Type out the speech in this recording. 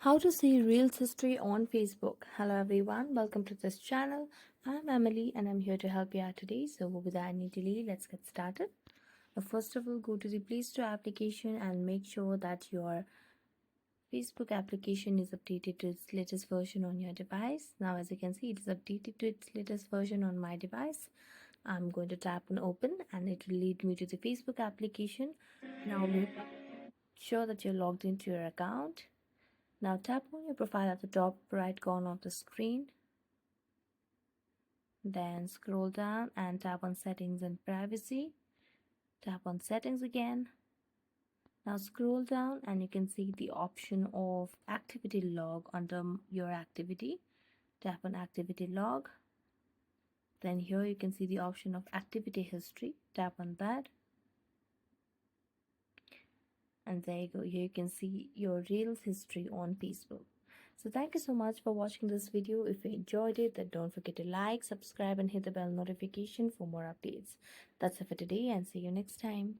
How to see Reels history on Facebook. Hello everyone, welcome to this channel. I'm Emily and I'm here to help you out today. So without any delay, let's get started. First of all, go to the Play Store application and make sure that your Facebook application is updated to its latest version on your device. Now as you can see, it is updated to its latest version on my device. I'm going to tap on open and it will lead me to the Facebook application. Now make sure that you're logged into your account. Now tap on your profile at the top right corner of the screen. Then scroll down and tap on settings and privacy. Tap on settings again. Now scroll down and you can see the option of activity log under your activity. Tap on activity log. Then here you can see the option of activity history. Tap on that. And there you go. Here you can see your Reels history on Facebook. So thank you so much for watching this video. If you enjoyed it, then don't forget to like, subscribe and hit the bell notification for more updates. That's it for today and see you next time.